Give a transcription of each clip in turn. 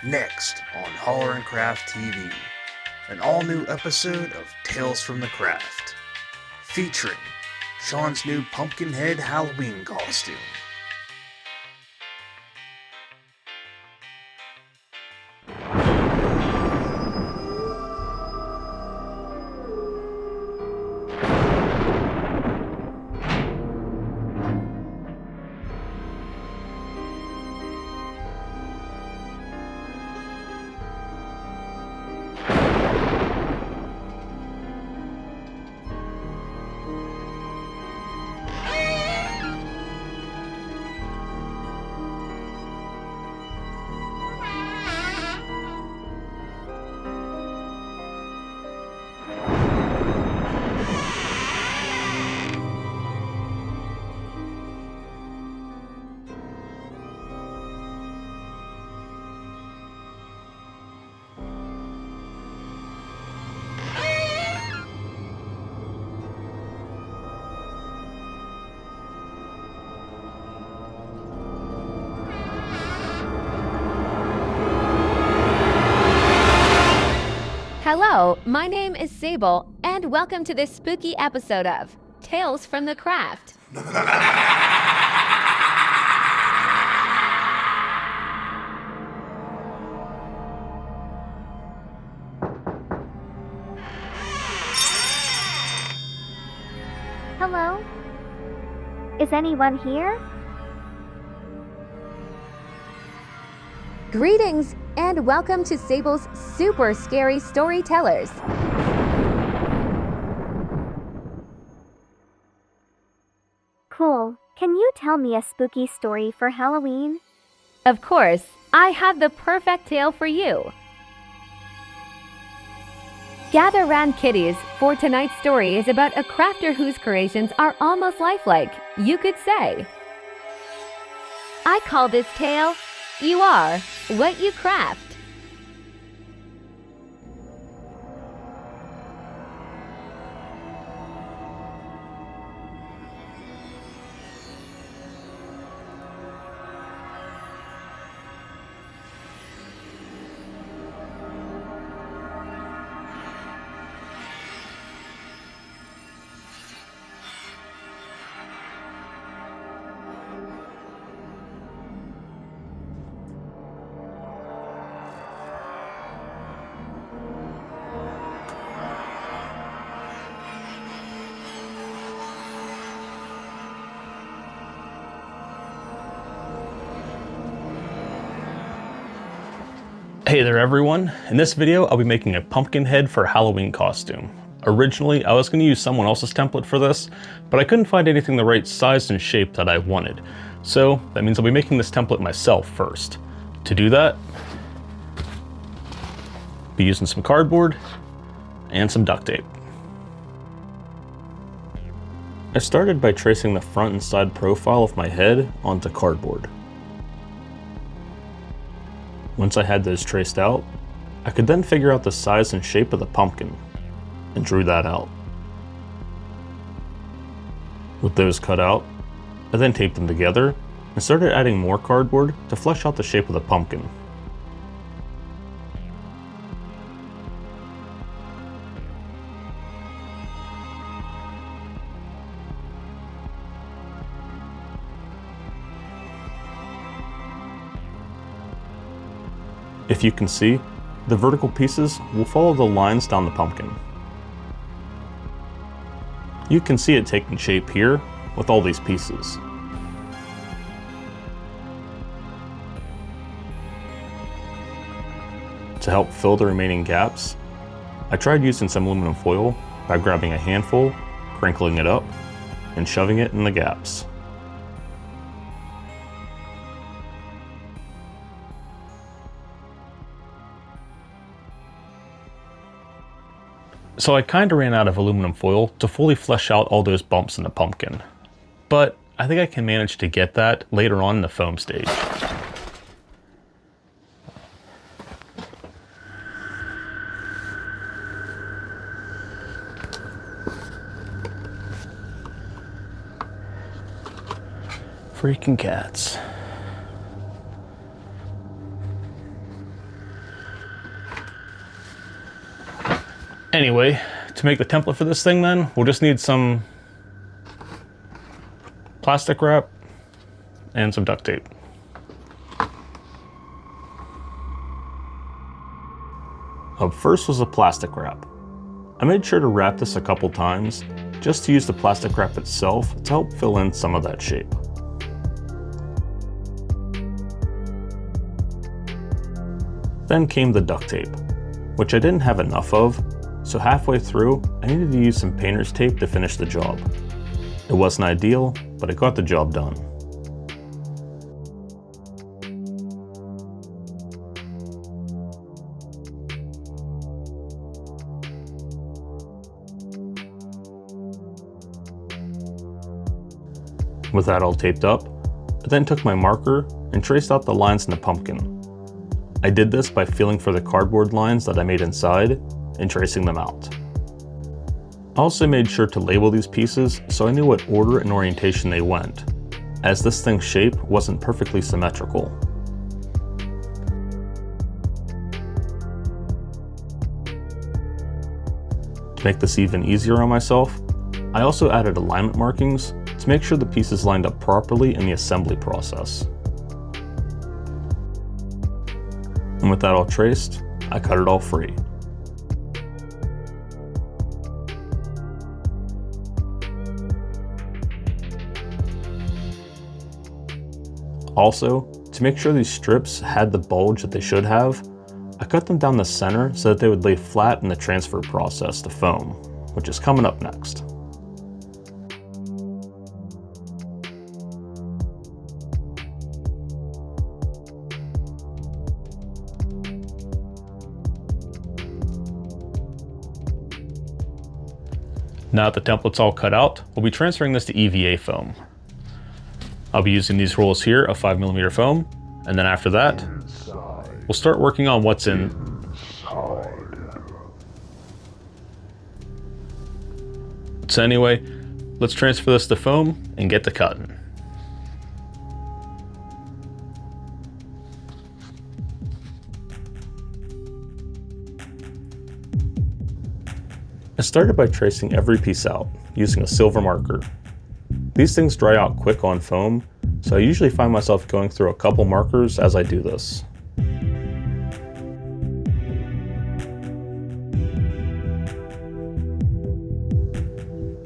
Next on Holler and Craft TV, an all-new episode of Tales from the Craft, featuring Sean's new Pumpkinhead Halloween costume. Hello, my name is Sable, and welcome to this spooky episode of Tales from the Craft. Hello? Is anyone here? Greetings, and welcome to Sable's Super Scary Storytellers. Cool. Can you tell me a spooky story for Halloween? Of course, I have the perfect tale for you. Gather round kitties, for tonight's story is about a crafter whose creations are almost lifelike, you could say. I call this tale, You Are What You Craft. Hey there everyone, in this video I'll be making a pumpkin head for a Halloween costume. Originally I was going to use someone else's template for this, but I couldn't find anything the right size and shape that I wanted. So that means I'll be making this template myself first. To do that, I'll be using some cardboard and some duct tape. I started by tracing the front and side profile of my head onto cardboard. Once I had those traced out, I could then figure out the size and shape of the pumpkin, and drew that out. With those cut out, I then taped them together and started adding more cardboard to flesh out the shape of the pumpkin. If you can see, the vertical pieces will follow the lines down the pumpkin. You can see it taking shape here with all these pieces. To help fill the remaining gaps, I tried using some aluminum foil by grabbing a handful, crinkling it up, and shoving it in the gaps. So I kinda ran out of aluminum foil to fully flesh out all those bumps in the pumpkin. But I think I can manage to get that later on in the foam stage. Freaking cats. Anyway, to make the template for this thing then, we'll just need some plastic wrap and some duct tape. Up first was the plastic wrap. I made sure to wrap this a couple times, just to use the plastic wrap itself to help fill in some of that shape. Then came the duct tape, which I didn't have enough of, so halfway through, I needed to use some painter's tape to finish the job. It wasn't ideal, but it got the job done. With that all taped up, I then took my marker and traced out the lines in the pumpkin. I did this by feeling for the cardboard lines that I made inside and tracing them out. I also made sure to label these pieces so I knew what order and orientation they went, as this thing's shape wasn't perfectly symmetrical. To make this even easier on myself, I also added alignment markings to make sure the pieces lined up properly in the assembly process. And with that all traced, I cut it all free. Also, to make sure these strips had the bulge that they should have, I cut them down the center so that they would lay flat in the transfer process to foam, which is coming up next. Now that the template's all cut out, we'll be transferring this to EVA foam. I'll be using these rolls here of 5mm foam, and then after that, we'll start working on what's in. So anyway, let's transfer this to foam and get to cutting. I started by tracing every piece out, using a silver marker. These things dry out quick on foam, so I usually find myself going through a couple markers as I do this.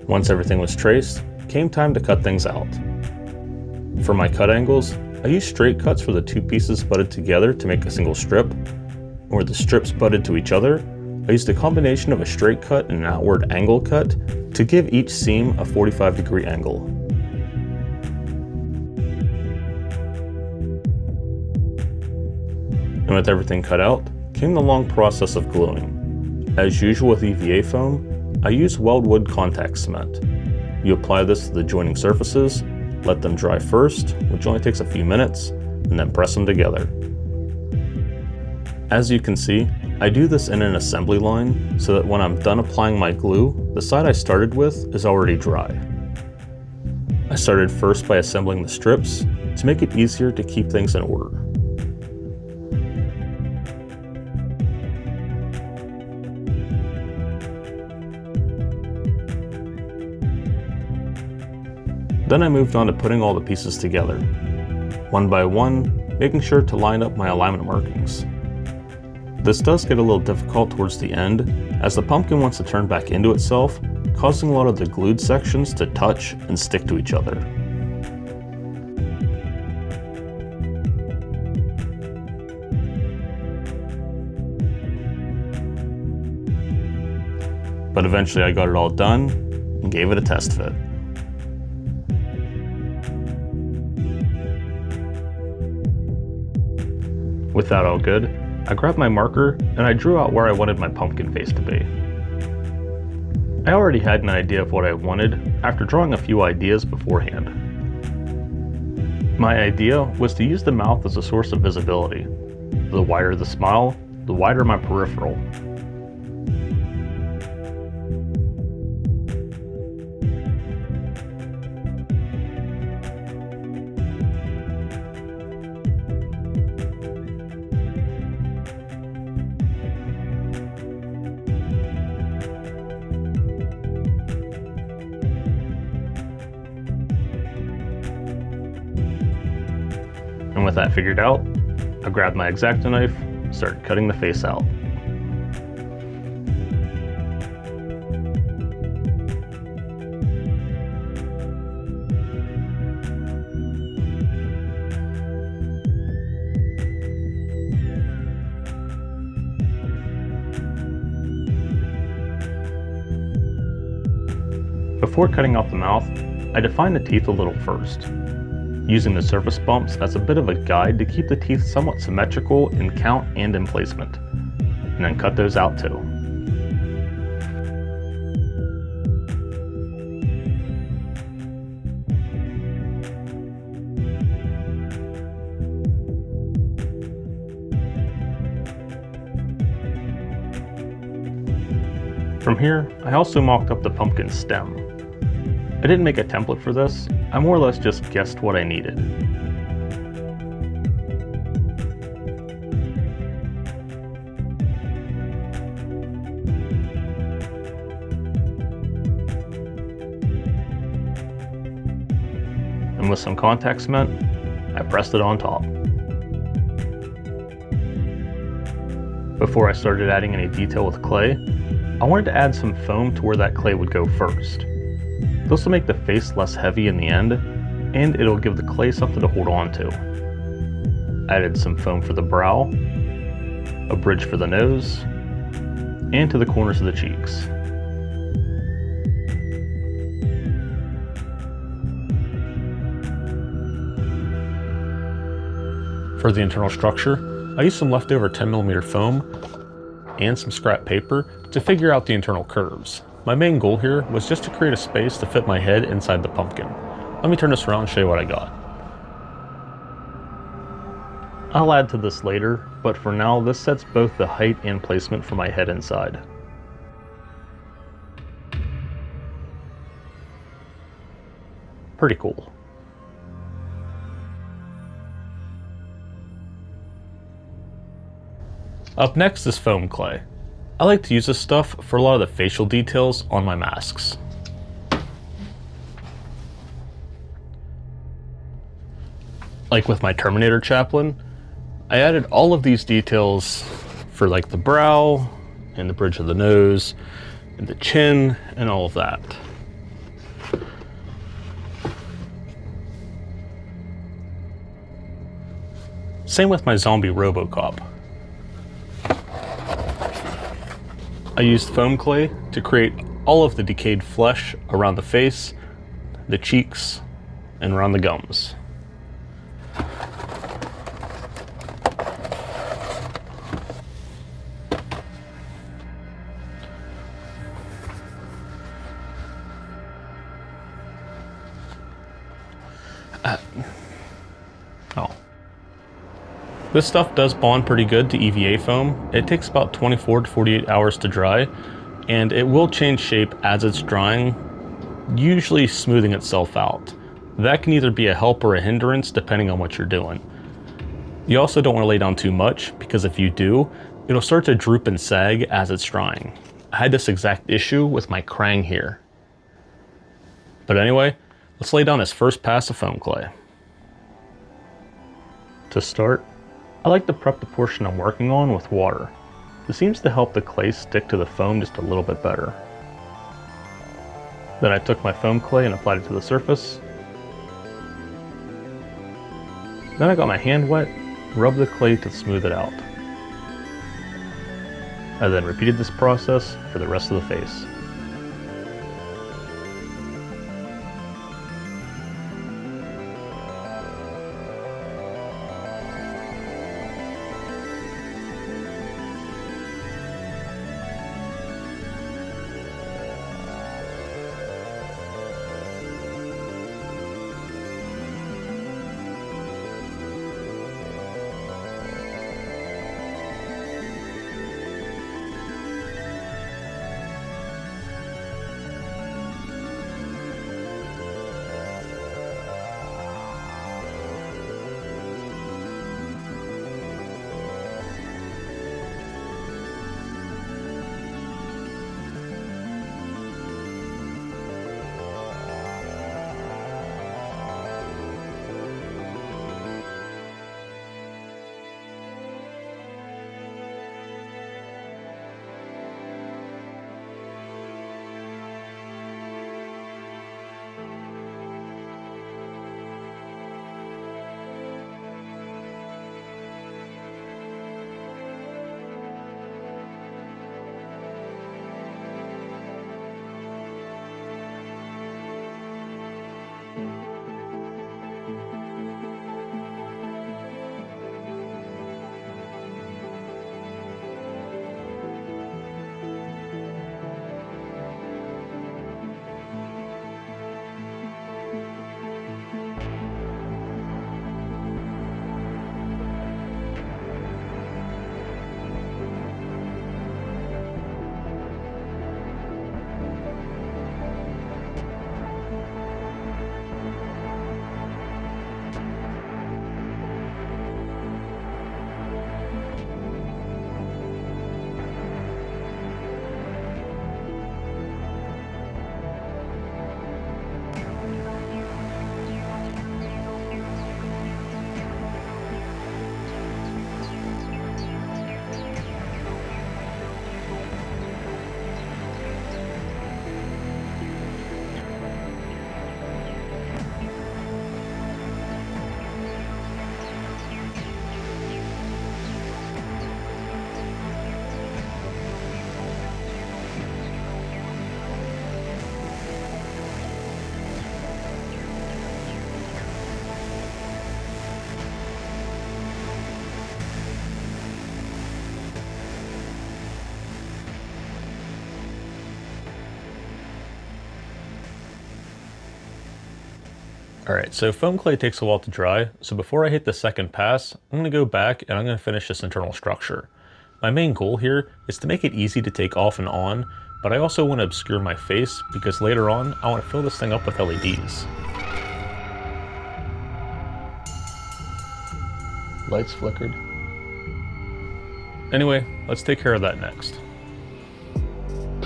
Once everything was traced, came time to cut things out. For my cut angles, I used straight cuts for the two pieces butted together to make a single strip, and where the strips butted to each other, I used a combination of a straight cut and an outward angle cut to give each seam a 45-degree angle. And with everything cut out, came the long process of gluing. As usual with EVA foam, I use weldwood contact cement. You apply this to the joining surfaces, let them dry first, which only takes a few minutes, and then press them together. As you can see, I do this in an assembly line so that when I'm done applying my glue, the side I started with is already dry. I started first by assembling the strips to make it easier to keep things in order. Then I moved on to putting all the pieces together, one by one, making sure to line up my alignment markings. This does get a little difficult towards the end, as the pumpkin wants to turn back into itself, causing a lot of the glued sections to touch and stick to each other. But eventually I got it all done and gave it a test fit. With that all good, I grabbed my marker and I drew out where I wanted my pumpkin face to be. I already had an idea of what I wanted after drawing a few ideas beforehand. My idea was to use the mouth as a source of visibility. The wider the smile, the wider my peripheral. with that figured out, I grabbed my X-Acto knife, started cutting the face out. Before cutting off the mouth, I defined the teeth a little first, using the surface bumps as a bit of a guide to keep the teeth somewhat symmetrical in count and in placement, and then cut those out too. From here, I also mocked up the pumpkin stem. I didn't make a template for this, I more or less just guessed what I needed. And with some contact cement, I pressed it on top. Before I started adding any detail with clay, I wanted to add some foam to where that clay would go first. This will make the face less heavy in the end, and it'll give the clay something to hold on to. I added some foam for the brow, a bridge for the nose, and to the corners of the cheeks. For the internal structure, I used some leftover 10mm foam and some scrap paper to figure out the internal curves. My main goal here was just to create a space to fit my head inside the pumpkin. Let me turn this around and show you what I got. I'll add to this later, but for now this sets both the height and placement for my head inside. Pretty cool. Up next is foam clay. I like to use this stuff for a lot of the facial details on my masks. Like with my Terminator chaplain, I added all of these details for like the brow and the bridge of the nose and the chin and all of that. Same with my zombie RoboCop. I used foam clay to create all of the decayed flesh around the face, the cheeks, and around the gums. This stuff does bond pretty good to EVA foam. It takes about 24 to 48 hours to dry, and it will change shape as it's drying, usually smoothing itself out. That can either be a help or a hindrance depending on what you're doing. You also don't want to lay down too much, because if you do, it'll start to droop and sag as it's drying. I had this exact issue with my Krang here. But anyway, let's lay down this first pass of foam clay. To start, I like to prep the portion I'm working on with water. This seems to help the clay stick to the foam just a little bit better. Then I took my foam clay and applied it to the surface. Then I got my hand wet, rubbed the clay to smooth it out. I then repeated this process for the rest of the face. Alright, so foam clay takes a while to dry, so before I hit the second pass, I'm going to go back and I'm going to finish this internal structure. My main goal here is to make it easy to take off and on, but I also want to obscure my face because later on I want to fill this thing up with LEDs. Lights flickered. Anyway, let's take care of that next.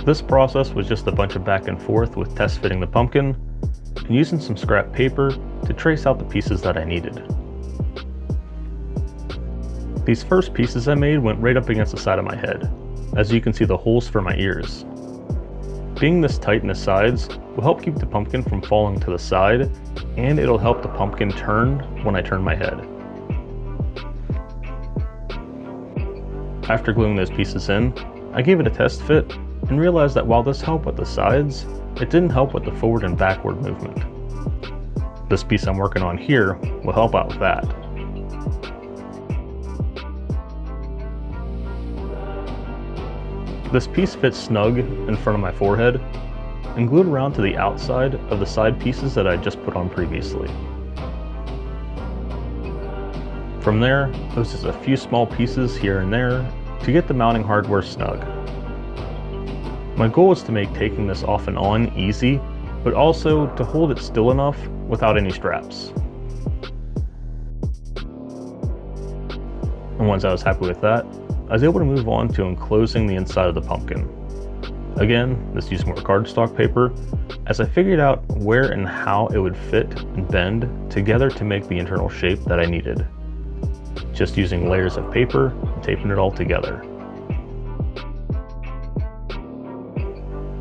This process was just a bunch of back and forth with test fitting the pumpkin and using some scrap paper to trace out the pieces that I needed. These first pieces I made went right up against the side of my head, as you can see the holes for my ears. Being this tight in the sides will help keep the pumpkin from falling to the side, and it'll help the pumpkin turn when I turn my head. After gluing those pieces in, I gave it a test fit and realized that while this helped with the sides, it didn't help with the forward and backward movement. This piece I'm working on here will help out with that. This piece fits snug in front of my forehead and glued around to the outside of the side pieces that I just put on previously. From there, it was just a few small pieces here and there to get the mounting hardware snug. My goal is to make taking this off and on easy, but also to hold it still enough without any straps. And once I was happy with that, I was able to move on to enclosing the inside of the pumpkin. Again, this used more cardstock paper, as I figured out where and how it would fit and bend together to make the internal shape that I needed. Just using layers of paper and taping it all together.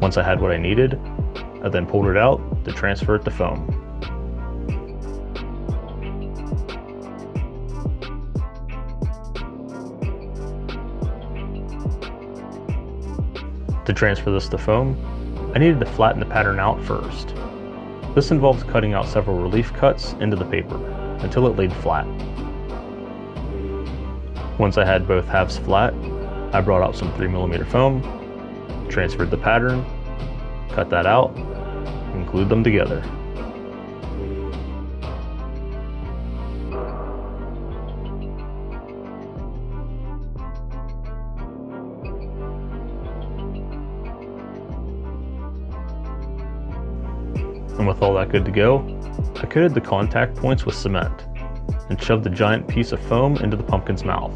Once I had what I needed, I then pulled it out to transfer it to foam. To transfer this to foam, I needed to flatten the pattern out first. This involves cutting out several relief cuts into the paper until it laid flat. Once I had both halves flat, I brought out some 3mm foam, transferred the pattern, cut that out, and glued them together. And with all that good to go, I coated the contact points with cement and shoved the giant piece of foam into the pumpkin's mouth,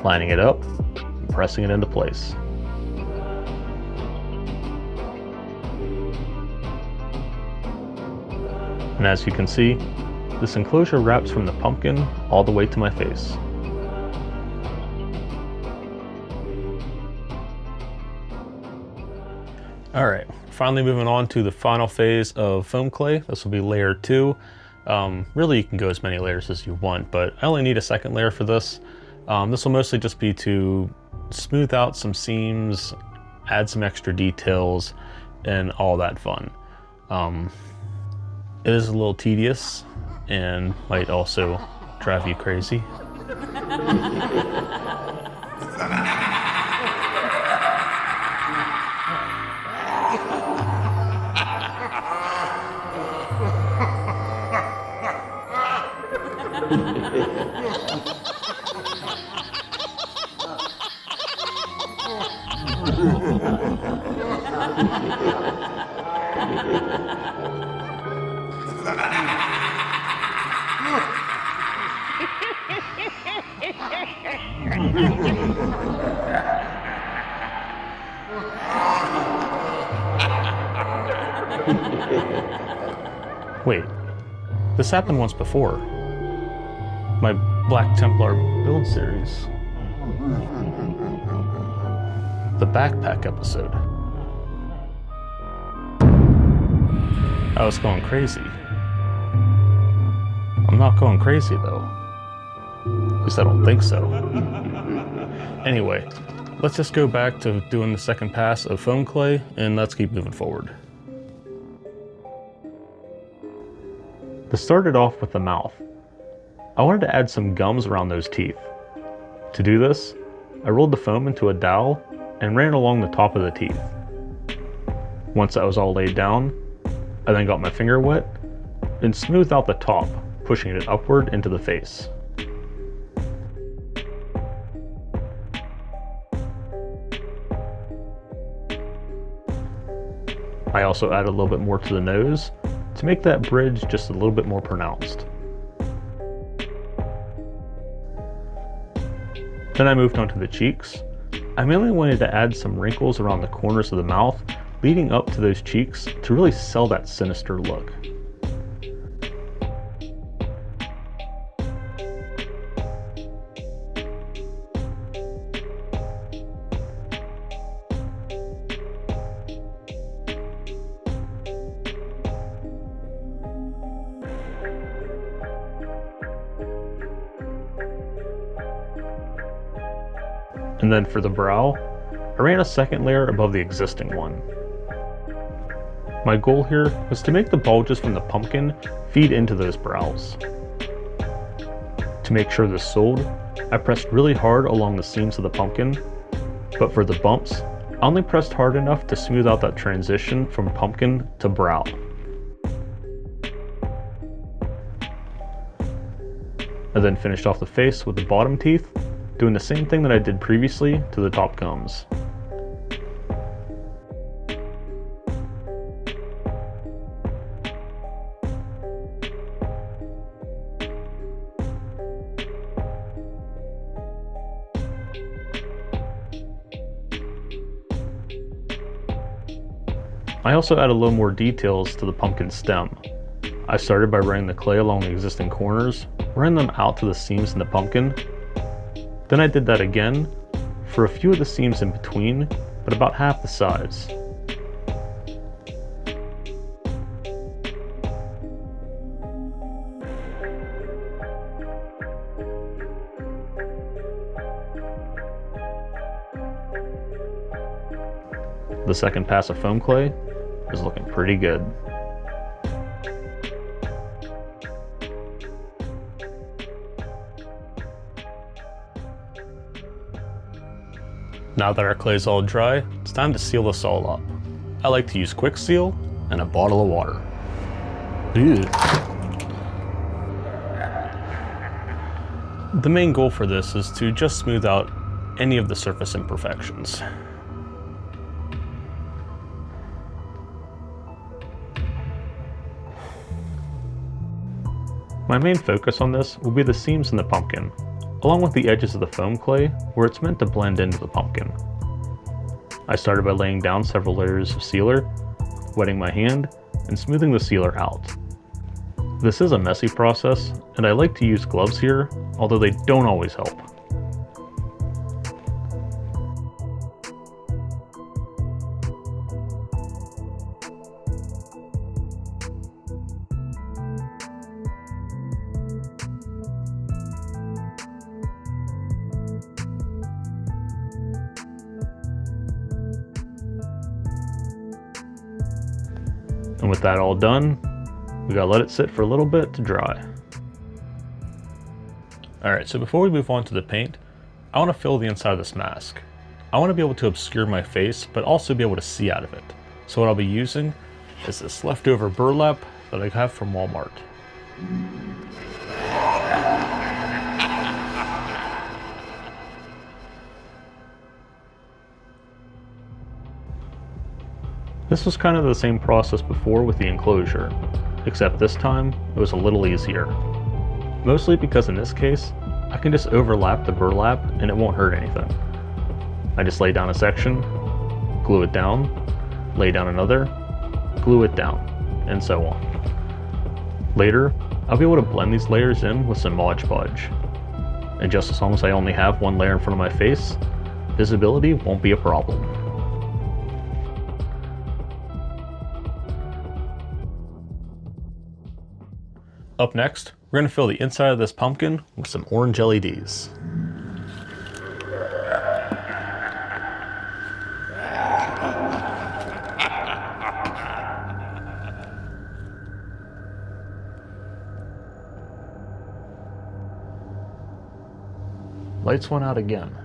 lining it up and pressing it into place. And as you can see, this enclosure wraps from the pumpkin all the way to my face. Alright, finally moving on to the final phase of foam clay. This will be layer 2. Really you can go as many layers as you want, but I only need a second layer for this. This will mostly just be to smooth out some seams, add some extra details, and all that fun. It is a little tedious and might also drive you crazy. Wait, this happened once before. My Black Templar build series. The backpack episode. I was going crazy. I'm not going crazy though. At least I don't think so. Anyway, let's just go back to doing the second pass of foam clay and let's keep moving forward. This started off with the mouth. I wanted to add some gums around those teeth. To do this, I rolled the foam into a dowel and ran along the top of the teeth. Once that was all laid down, I then got my finger wet and smooth out the top, pushing it upward into the face. I also added a little bit more to the nose to make that bridge just a little bit more pronounced. Then I moved on to the cheeks. I mainly wanted to add some wrinkles around the corners of the mouth, leading up to those cheeks to really sell that sinister look. And then for the brow, I ran a second layer above the existing one. My goal here was to make the bulges from the pumpkin feed into those brows. To make sure this sold, I pressed really hard along the seams of the pumpkin, but for the bumps, I only pressed hard enough to smooth out that transition from pumpkin to brow. I then finished off the face with the bottom teeth, doing the same thing that I did previously to the top gums. I also added a little more details to the pumpkin stem. I started by running the clay along the existing corners, running them out to the seams in the pumpkin. Then I did that again for a few of the seams in between, but about half the size. The second pass of foam clay is looking pretty good. Now that our clay is all dry, it's time to seal this all up. I like to use quick seal and a bottle of water. Ew. The main goal for this is to just smooth out any of the surface imperfections. My main focus on this will be the seams in the pumpkin, along with the edges of the foam clay where it's meant to blend into the pumpkin. I started by laying down several layers of sealer, wetting my hand, and smoothing the sealer out. This is a messy process, and I like to use gloves here, although they don't always help. And with that all done, we gotta let it sit for a little bit to dry. Alright, so before we move on to the paint, I want to fill the inside of this mask. I want to be able to obscure my face, but also be able to see out of it. So what I'll be using is this leftover burlap that I have from Walmart. This was kind of the same process before with the enclosure, except this time it was a little easier. Mostly because in this case, I can just overlap the burlap and it won't hurt anything. I just lay down a section, glue it down, lay down another, glue it down, and so on. Later, I'll be able to blend these layers in with some Mod Podge. And just as long as I only have one layer in front of my face, visibility won't be a problem. Up next, we're going to fill the inside of this pumpkin with some orange LEDs. Lights went out again.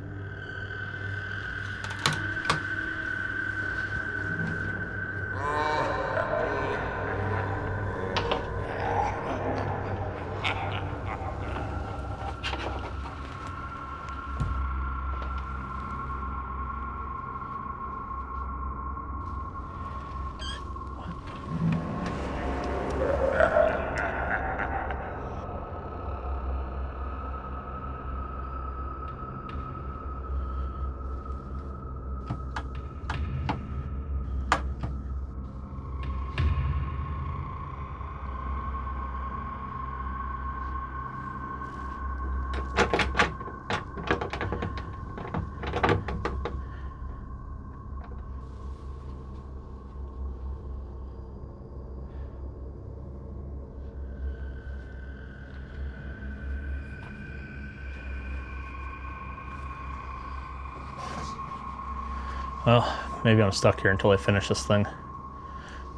Well, maybe I'm stuck here until I finish this thing.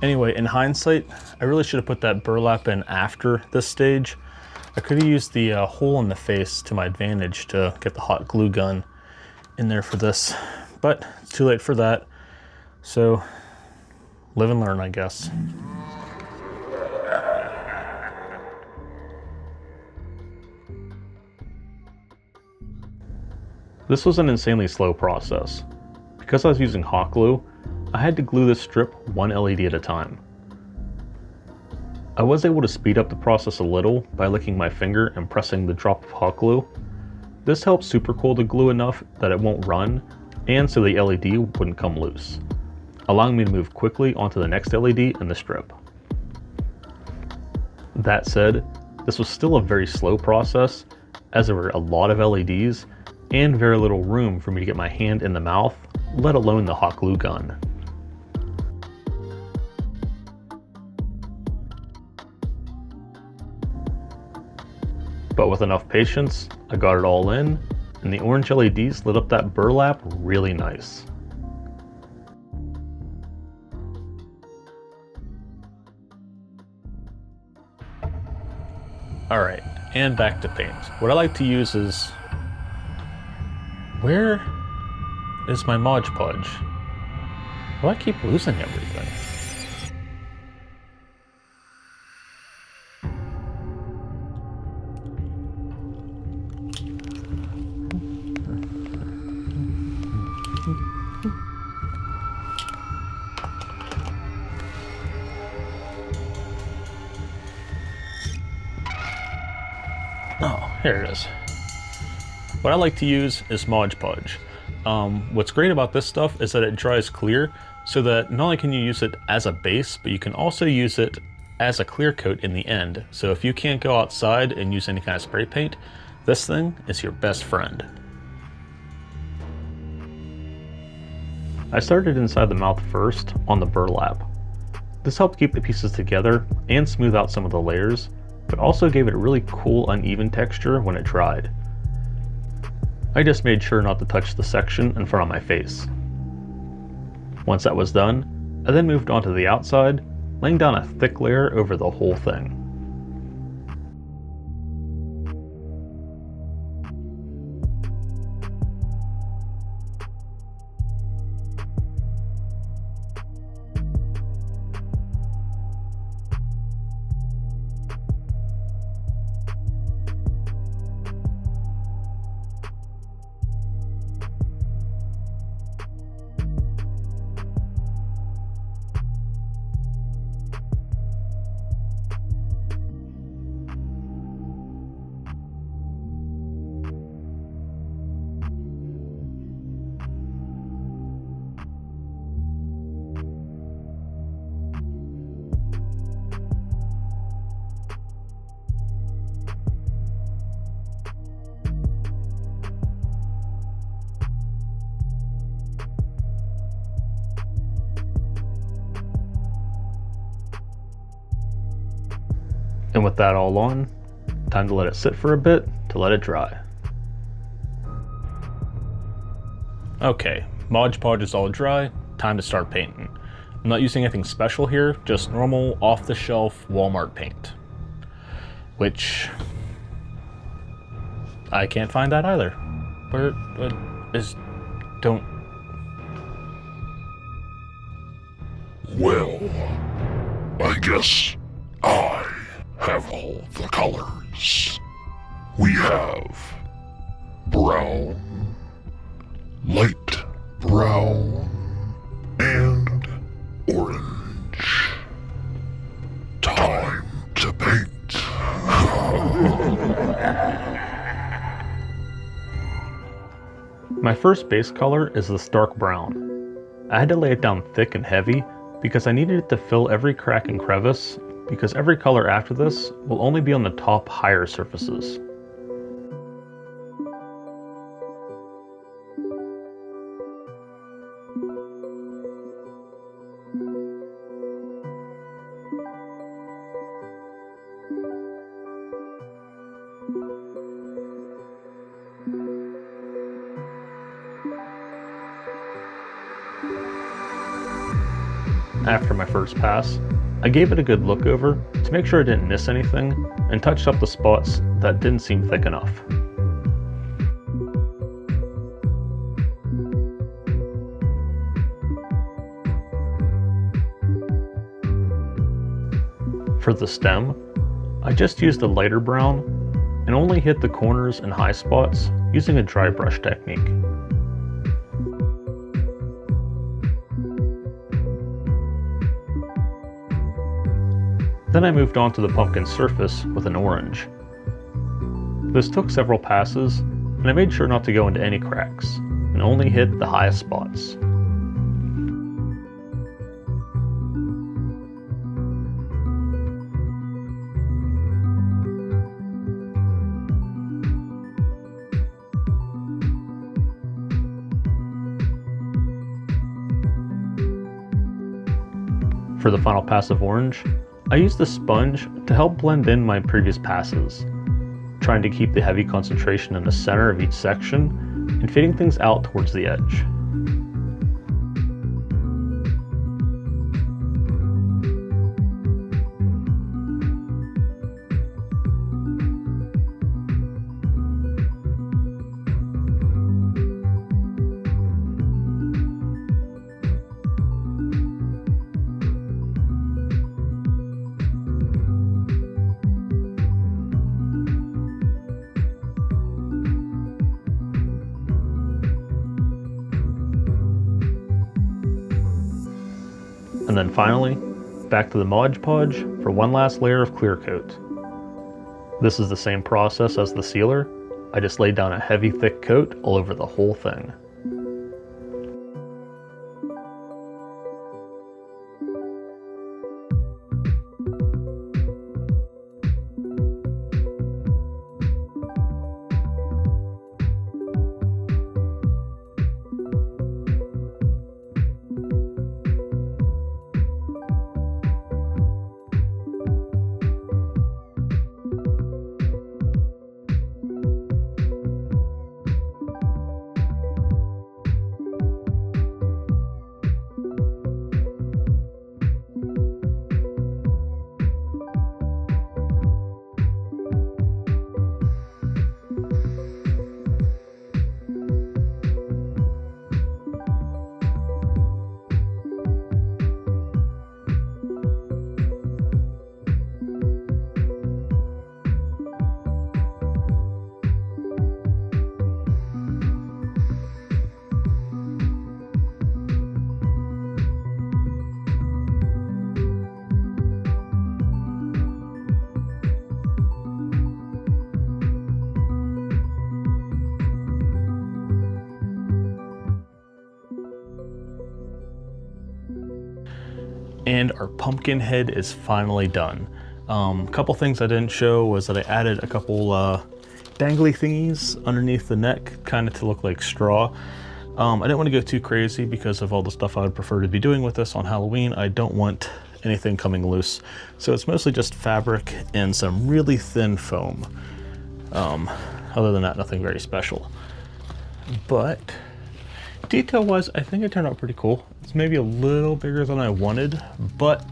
Anyway, in hindsight, I really should have put that burlap in after this stage. I could have used the hole in the face to my advantage to get the hot glue gun in there for this, but it's too late for that. So, live and learn, I guess. This was an insanely slow process. Because I was using hot glue, I had to glue this strip one LED at a time. I was able to speed up the process a little by licking my finger and pressing the drop of hot glue. This helps supercool the glue enough that it won't run, and so the LED wouldn't come loose, allowing me to move quickly onto the next LED in the strip. That said, this was still a very slow process, as there were a lot of LEDs and very little room for me to get my hand in the mouth, let alone the hot glue gun. But with enough patience, I got it all in, and the orange LEDs lit up that burlap really nice. Alright, and back to paint. What I like to use is... Where is my Mod Podge? Why do I keep losing everything? Oh, here it is. What I like to use is Mod Podge. What's great about this stuff is that it dries clear, so that not only can you use it as a base, but you can also use it as a clear coat in the end. So if you can't go outside and use any kind of spray paint, this thing is your best friend. I started inside the mouth first on the burlap. This helped keep the pieces together and smooth out some of the layers, but also gave it a really cool uneven texture when it dried. I just made sure not to touch the section in front of my face. Once that was done, I then moved on to the outside, laying down a thick layer over the whole thing. And with that all on, time to let it sit for a bit to let it dry. Okay, Mod Podge is all dry, time to start painting. I'm not using anything special here, just normal off-the-shelf Walmart paint. Which... I can't find that either. Where is... don't... Well, I guess I have all the colors. We have brown, light brown, and orange. Time to paint. My first base color is this dark brown. I had to lay it down thick and heavy because I needed it to fill every crack and crevice, because every color after this will only be on the top higher surfaces. after my first pass, I gave it a good look over to make sure I didn't miss anything and touched up the spots that didn't seem thick enough. For the stem, I just used a lighter brown and only hit the corners and high spots using a dry brush technique. Then I moved on to the pumpkin surface with an orange. This took several passes, and I made sure not to go into any cracks, and only hit the highest spots. For the final pass of orange, I used the sponge to help blend in my previous passes, trying to keep the heavy concentration in the center of each section and fading things out towards the edge. And then finally, back to the Mod Podge for one last layer of clear coat. This is the same process as the sealer, I just laid down a heavy thick coat all over the whole thing. And our pumpkin head is finally done. A couple things I didn't show was that I added a couple dangly thingies underneath the neck, kind of to look like straw. I didn't want to go too crazy because of all the stuff I would prefer to be doing with this on Halloween. I don't want anything coming loose. So it's mostly just fabric and some really thin foam. Other than that, nothing very special. But detail-wise, I think it turned out pretty cool. It's maybe a little bigger than I wanted, but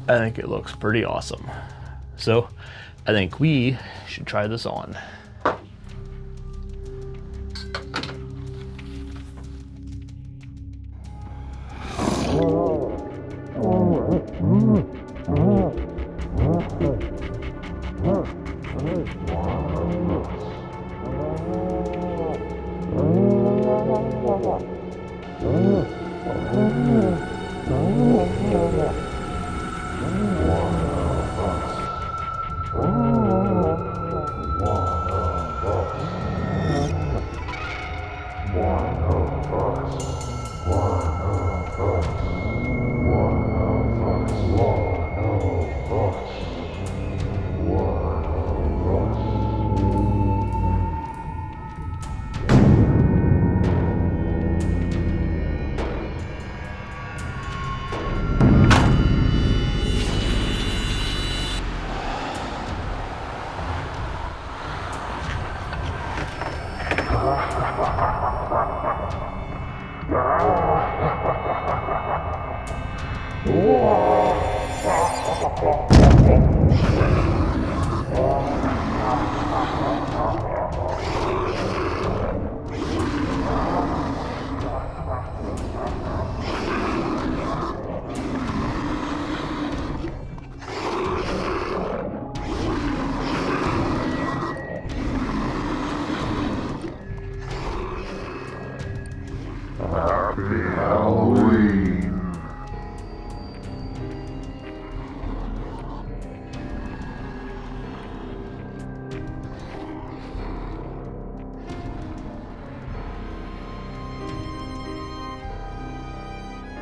I think it looks pretty awesome. So I think we should try this on. Happy Halloween.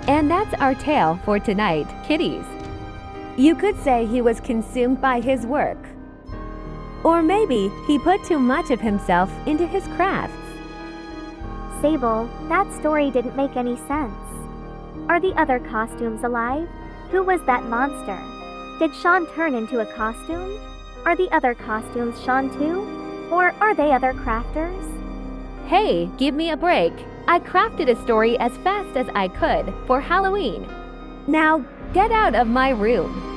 And that's our tale for tonight, kiddies. You could say he was consumed by his work. Or maybe he put too much of himself into his crafts. Sable, that story didn't make any sense. Are the other costumes alive? Who was that monster? Did Sean turn into a costume? Are the other costumes Sean too? Or are they other crafters? Hey, give me a break. I crafted a story as fast as I could for Halloween. Now, get out of my room.